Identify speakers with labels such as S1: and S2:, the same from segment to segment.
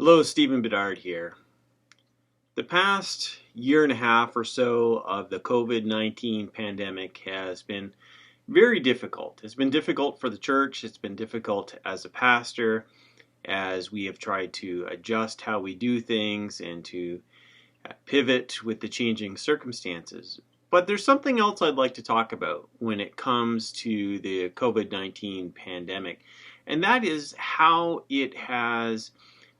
S1: Hello, Stephen Bedard here. The past year and a half or so of the COVID-19 pandemic has been very difficult. It's been difficult for the church. It's been difficult as a pastor as we have tried to adjust how we do things and to pivot with the changing circumstances. But there's something else I'd like to talk about when it comes to the COVID-19 pandemic, and that is how it has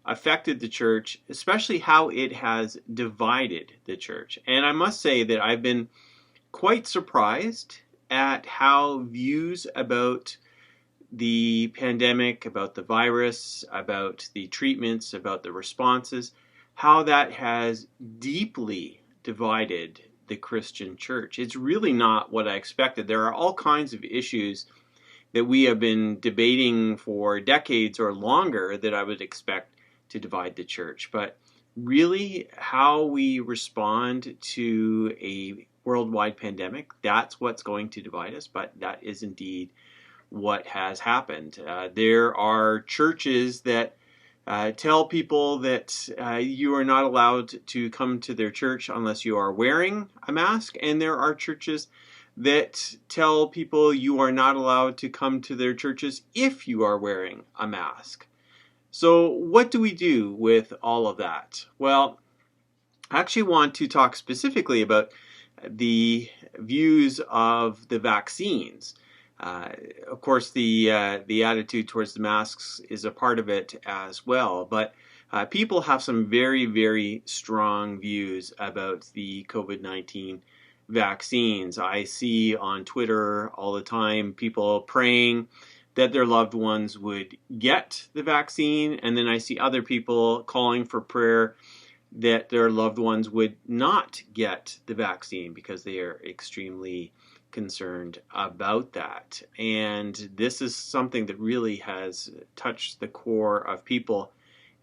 S1: affected the church, especially how it has divided the church. And I must say that I've been quite surprised at how views about the pandemic, about the virus, about the treatments, about the responses, how that has deeply divided the Christian church. It's really not what I expected. There are all kinds of issues that we have been debating for decades or longer that I would expect to divide the church. But really, how we respond to a worldwide pandemic, that's what's going to divide us. But that is indeed what has happened. There are churches that tell people that you are not allowed to come to their church unless you are wearing a mask, and there are churches that tell people you are not allowed to come to their churches if you are wearing a mask. So what do we do with all of that? Well, I actually want to talk specifically about the views of the vaccines. Of course, the attitude towards the masks is a part of it as well, but people have some very, very strong views about the COVID-19 vaccines. I see on Twitter all the time people praying that their loved ones would get the vaccine, and then I see other people calling for prayer that their loved ones would not get the vaccine because they are extremely concerned about that. And this is something that really has touched the core of people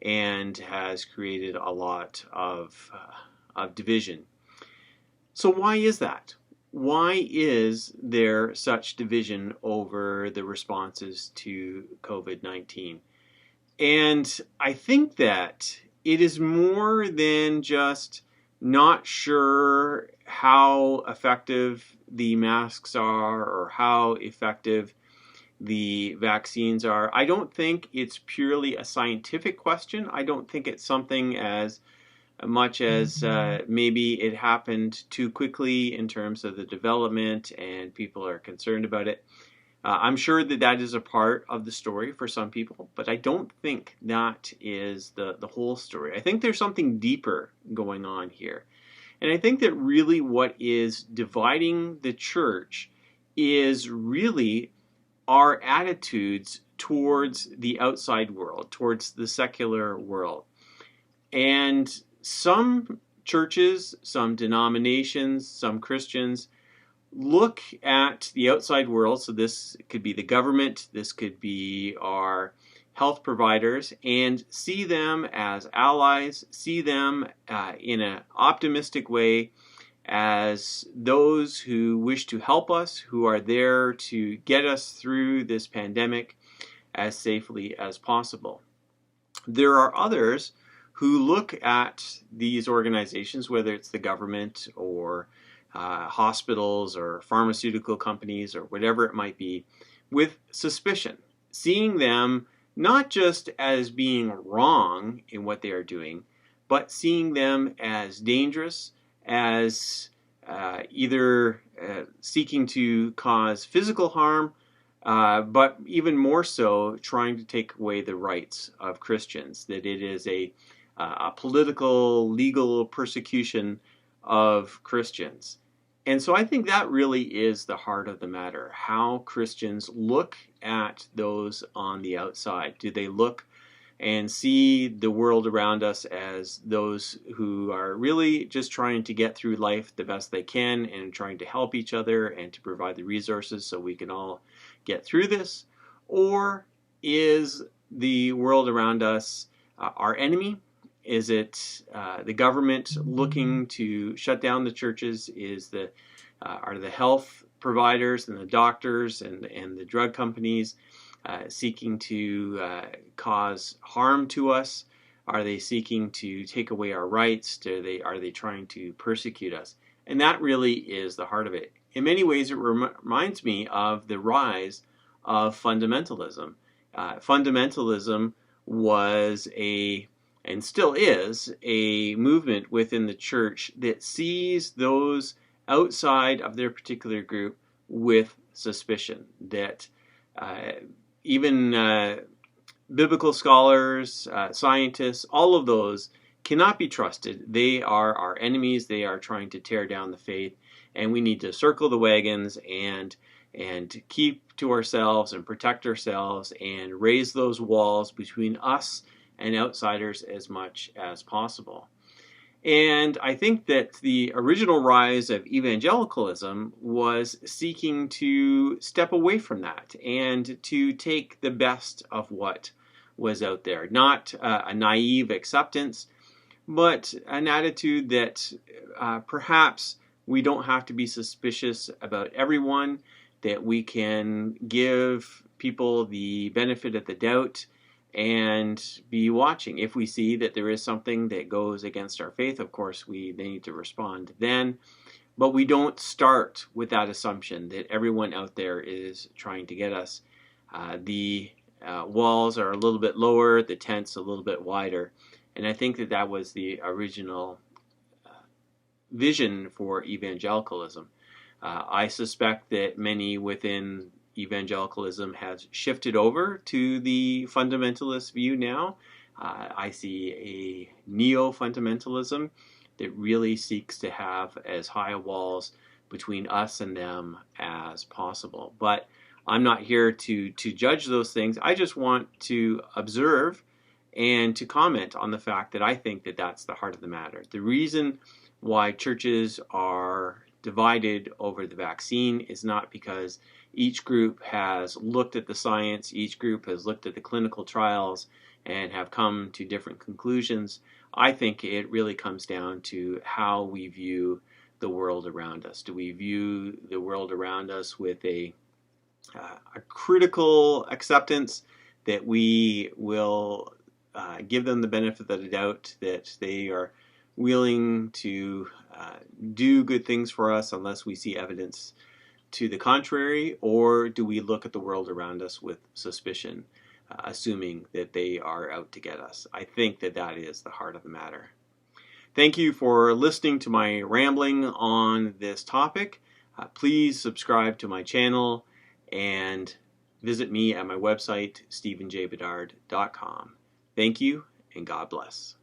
S1: and has created a lot of division. So why is that? Why is there such division over the responses to COVID-19? And I think that it is more than just not sure how effective the masks are or how effective the vaccines are. I don't think it's purely a scientific question. I don't think it's something as much as maybe it happened too quickly in terms of the development and people are concerned about it. I'm sure that that is a part of the story for some people, but I don't think that is the whole story. I think there's something deeper going on here. And I think that really what is dividing the church is really our attitudes towards the outside world, towards the secular world. And some churches, some denominations, some Christians look at the outside world, so this could be the government, this could be our health providers, and see them as allies, see them in an optimistic way as those who wish to help us, who are there to get us through this pandemic as safely as possible. There are others who look at these organizations, whether it's the government or hospitals or pharmaceutical companies or whatever it might be, with suspicion, seeing them not just as being wrong in what they are doing, but seeing them as dangerous, as either seeking to cause physical harm, but even more so trying to take away the rights of Christians, that it is a political, legal persecution of Christians. And so I think that really is the heart of the matter, how Christians look at those on the outside. Do they look and see the world around us as those who are really just trying to get through life the best they can and trying to help each other and to provide the resources so we can all get through this? Or is the world around us our enemy? Is it the government looking to shut down the churches? Are the health providers and the doctors and the drug companies seeking to cause harm to us? Are they seeking to take away our rights? Are they trying to persecute us? And that really is the heart of it. In many ways, it reminds me of the rise of fundamentalism. Fundamentalism was and still is, a movement within the church that sees those outside of their particular group with suspicion. That even biblical scholars, scientists, all of those cannot be trusted. They are our enemies. They are trying to tear down the faith, and we need to circle the wagons and keep to ourselves and protect ourselves and raise those walls between us and outsiders as much as possible. And I think that the original rise of evangelicalism was seeking to step away from that and to take the best of what was out there. Not a naive acceptance, but an attitude that perhaps we don't have to be suspicious about everyone, that we can give people the benefit of the doubt and be watching. If we see that there is something that goes against our faith, of course, they need to respond then. But we don't start with that assumption that everyone out there is trying to get us. The walls are a little bit lower, the tent's a little bit wider. And I think that that was the original vision for evangelicalism. I suspect that many within evangelicalism has shifted over to the fundamentalist view now. I see a neo-fundamentalism that really seeks to have as high walls between us and them as possible. But I'm not here to judge those things. I just want to observe and to comment on the fact that I think that that's the heart of the matter. The reason why churches are divided over the vaccine is not because each group has looked at the science, each group has looked at the clinical trials and have come to different conclusions. I think it really comes down to how we view the world around us. Do we view the world around us with a critical acceptance that we will give them the benefit of the doubt, that they are willing to do good things for us unless we see evidence to the contrary? Or do we look at the world around us with suspicion, assuming that they are out to get us? I think that that is the heart of the matter. Thank you for listening to my rambling on this topic. Please subscribe to my channel and visit me at my website, stephenjbedard.com. Thank you, and God bless.